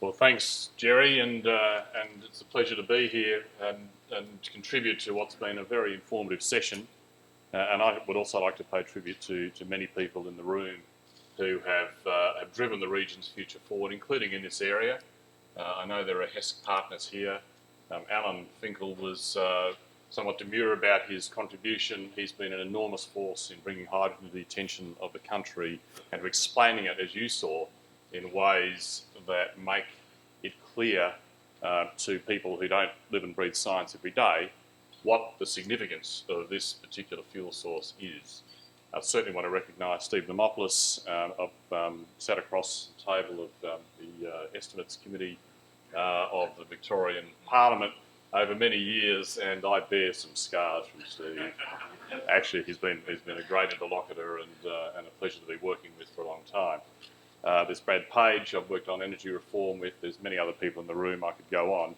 Well, thanks, Jerry, and it's a pleasure to be here and to contribute to what's been a very informative session. And I would also like to pay tribute to many people in the room who have driven the region's future forward, including in this area. I know there are HESC partners here. Alan Finkel was somewhat demure about his contribution. He's been an enormous force in bringing hydrogen to the attention of the country and to explaining it, as you saw, in ways that make it clear to people who don't live and breathe science every day what the significance of this particular fuel source is. I certainly want to recognise Steve Demopoulos. I've sat across the table of the Estimates Committee of the Victorian Parliament over many years, and I bear some scars from Steve. Actually, he's been a great interlocutor and a pleasure to be working with for a long time. There's Brad Page, I've worked on energy reform with. There's many other people in the room, I could go on.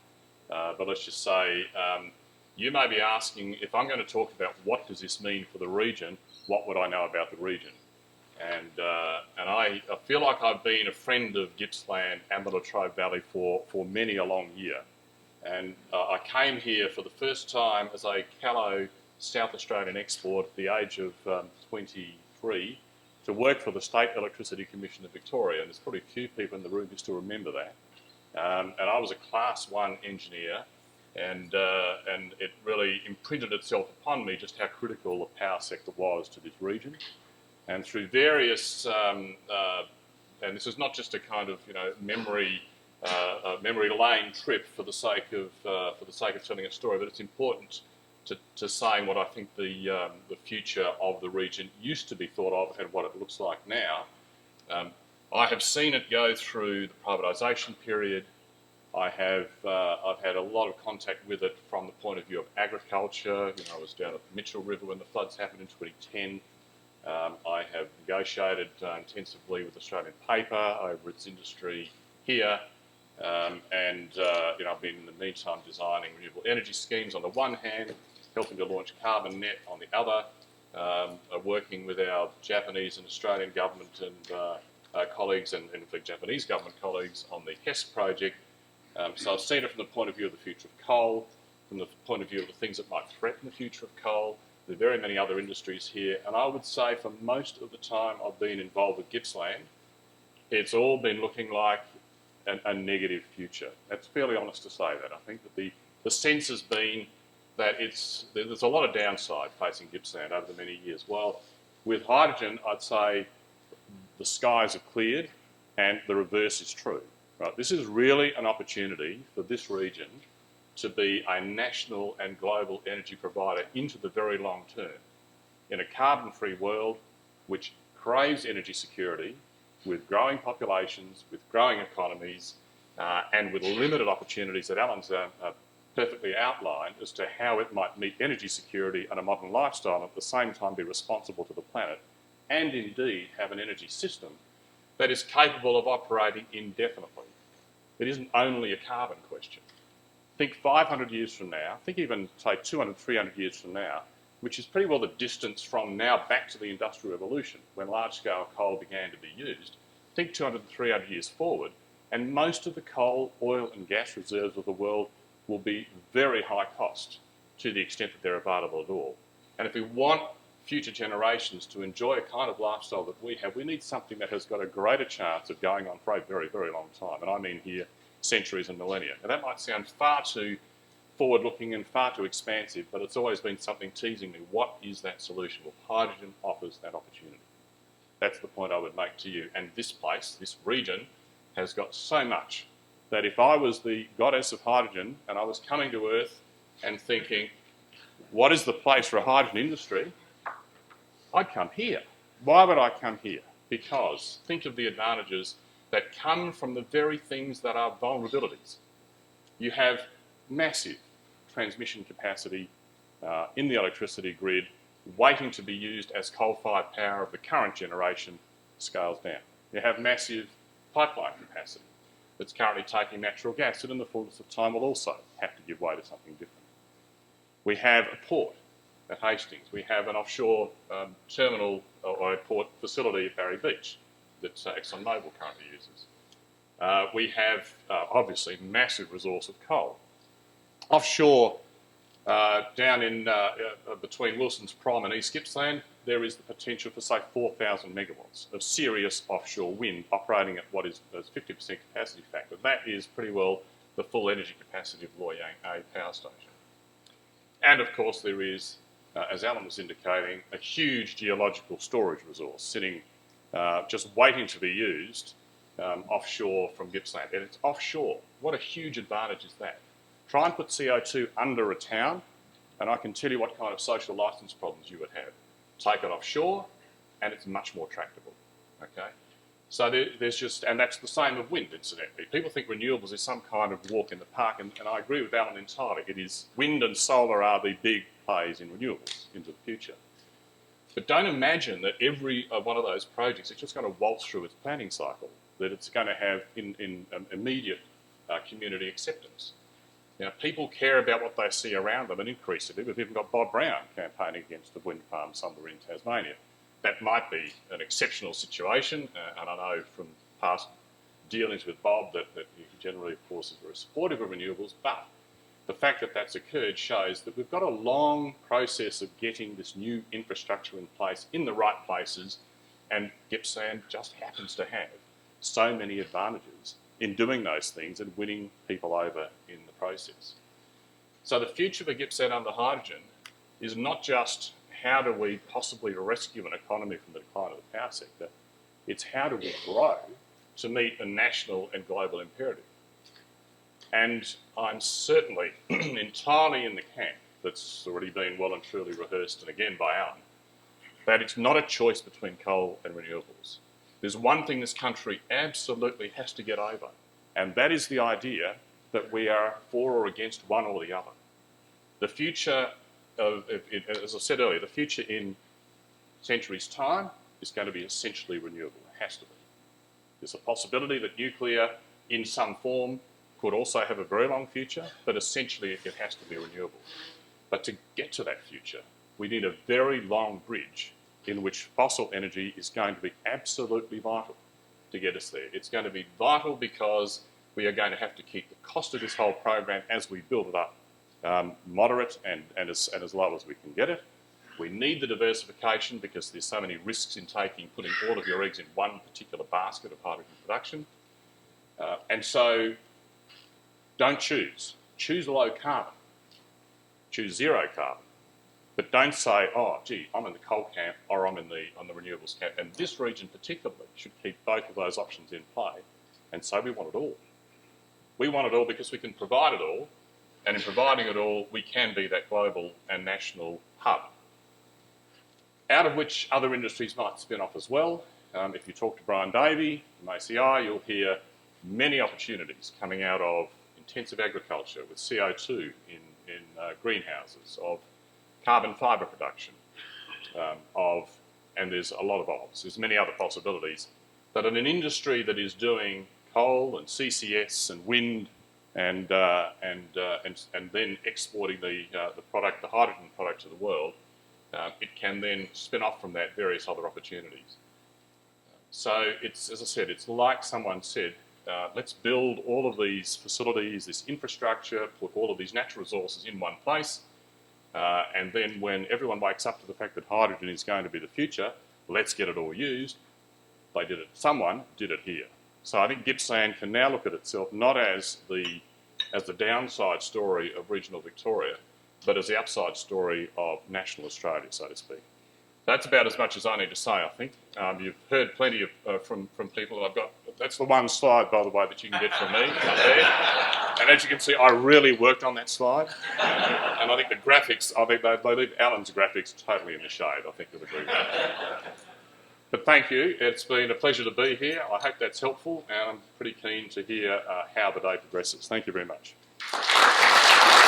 But let's just say, you may be asking, if I'm going to talk about what does this mean for the region, what would I know about the region? And I feel like I've been a friend of Gippsland and the Latrobe Valley for many a long year. And I came here for the first time as a callow South Australian export at the age of 23 to work for the State Electricity Commission of Victoria. And there's probably a few people in the room who still remember that. And I was a Class 1 engineer, and it really imprinted itself upon me just how critical the power sector was to this region. And through various, and this is not just a kind of memory lane trip for the sake of telling a story, but it's important to saying what I think the future of the region used to be thought of and what it looks like now. I have seen it go through the privatisation period. I've had a lot of contact with it from the point of view of agriculture. I was down at the Mitchell River when the floods happened in 2010. I have negotiated intensively with Australian Paper over its industry here. I've been in the meantime designing renewable energy schemes on the one hand, helping to launch Carbon Net on the other, working with our Japanese and Australian government and colleagues and in fact Japanese government colleagues on the HESC project. So I've seen it from the point of view of the future of coal, from the point of view of the things that might threaten the future of coal. There are very many other industries here, and I would say for most of the time I've been involved with Gippsland, it's all been looking like a negative future. That's fairly honest to say that. I think that the sense has been that there's a lot of downside facing Gippsland over the many years. Well, with hydrogen, I'd say the skies have cleared and the reverse is true. Right? This is really an opportunity for this region to be a national and global energy provider into the very long term. In a carbon-free world which craves energy security, with growing populations, with growing economies, and with limited opportunities that Alan's perfectly outlined as to how it might meet energy security and a modern lifestyle and at the same time be responsible to the planet, and indeed have an energy system that is capable of operating indefinitely. It isn't only a carbon question. Think 500 years from now, think even say 200, 300 years from now, which is pretty well the distance from now back to the Industrial Revolution, when large-scale coal began to be used. Think 200 to 300 years forward, and most of the coal, oil and gas reserves of the world will be very high cost to the extent that they're available at all. And if we want future generations to enjoy a kind of lifestyle that we have, we need something that has got a greater chance of going on for a very, very long time. And I mean here, centuries and millennia. Now that might sound far too forward-looking and far too expansive, but it's always been something teasing me. What is that solution? Well, hydrogen offers that opportunity. That's the point I would make to you. And this place, this region, has got so much that if I was the goddess of hydrogen and I was coming to Earth and thinking, what is the place for a hydrogen industry? I'd come here. Why would I come here? Because think of the advantages that come from the very things that are vulnerabilities. You have massive transmission capacity in the electricity grid waiting to be used as coal-fired power of the current generation scales down. You have massive pipeline capacity that's currently taking natural gas that in the fullness of time will also have to give way to something different. We have a port at Hastings. We have an offshore terminal or a port facility at Barry Beach that ExxonMobil currently uses. We have, obviously, massive resource of coal. Offshore, down in between Wilson's Prom and East Gippsland, there is the potential for, say, 4,000 megawatts of serious offshore wind operating at what is a 50% capacity factor. That is pretty well the full energy capacity of Loy Yang A power station. And of course there is, as Alan was indicating, a huge geological storage resource sitting just waiting to be used offshore from Gippsland. And it's offshore. What a huge advantage is that? Try and put CO2 under a town, and I can tell you what kind of social licence problems you would have. Take it offshore, and it's much more tractable. Okay, so there's just, and that's the same of wind, incidentally. People think renewables is some kind of walk in the park, and I agree with Alan entirely. It is. Wind and solar are the big plays in renewables into the future. But don't imagine that every one of those projects is just going to waltz through its planning cycle, that it's going to have in immediate community acceptance. Now, people care about what they see around them, and increasingly, we've even got Bob Brown campaigning against the wind farm somewhere in Tasmania. That might be an exceptional situation, and I know from past dealings with Bob that he generally, of course, is very supportive of renewables, but the fact that that's occurred shows that we've got a long process of getting this new infrastructure in place in the right places, and Gippsland just happens to have so many advantages in doing those things and winning people over in the process. So the future for Gippsland under hydrogen is not just how do we possibly rescue an economy from the decline of the power sector, it's how do we grow to meet a national and global imperative. And I'm certainly entirely in the camp that's already been well and truly rehearsed, and again by Alan, that it's not a choice between coal and renewables. There's one thing this country absolutely has to get over, and that is the idea that we are for or against one or the other. The future as I said earlier, the future in centuries' time is going to be essentially renewable. It has to be. There's a possibility that nuclear in some form could also have a very long future, but essentially it has to be renewable. But to get to that future, we need a very long bridge in which fossil energy is going to be absolutely vital to get us there. It's going to be vital because we are going to have to keep the cost of this whole program as we build it up moderate and as low as we can get it. We need the diversification because there's so many risks in putting all of your eggs in one particular basket of hydrogen production. And so don't choose. Choose low carbon. Choose zero carbon. But don't say, oh, gee, I'm in the coal camp or I'm on the renewables camp. And this region particularly should keep both of those options in play and say we want it all. We want it all because we can provide it all, and in providing it all, we can be that global and national hub, out of which other industries might spin off as well. If you talk to Brian Davey from ACI, you'll hear many opportunities coming out of intensive agriculture with CO2 in greenhouses, of carbon fibre production, and there's a lot of odds. There's many other possibilities. But in an industry that is doing coal and CCS and wind and then exporting the product, the hydrogen product to the world, it can then spin off from that various other opportunities. So it's, as I said, it's like someone said, let's build all of these facilities, this infrastructure, put all of these natural resources in one place, and then when everyone wakes up to the fact that hydrogen is going to be the future, let's get it all used. They did it. Someone did it here. So I think Gippsland can now look at itself not as the downside story of regional Victoria, but as the upside story of national Australia, so to speak. That's about as much as I need to say, I think. You've heard plenty of, from people that I've got. That's the one slide, by the way, that you can get from me up there. And as you can see, I really worked on that slide. And I think the graphics, I think they leave Alan's graphics totally in the shade. I think you'll agree with that. But thank you. It's been a pleasure to be here. I hope that's helpful, and I'm pretty keen to hear how the day progresses. Thank you very much.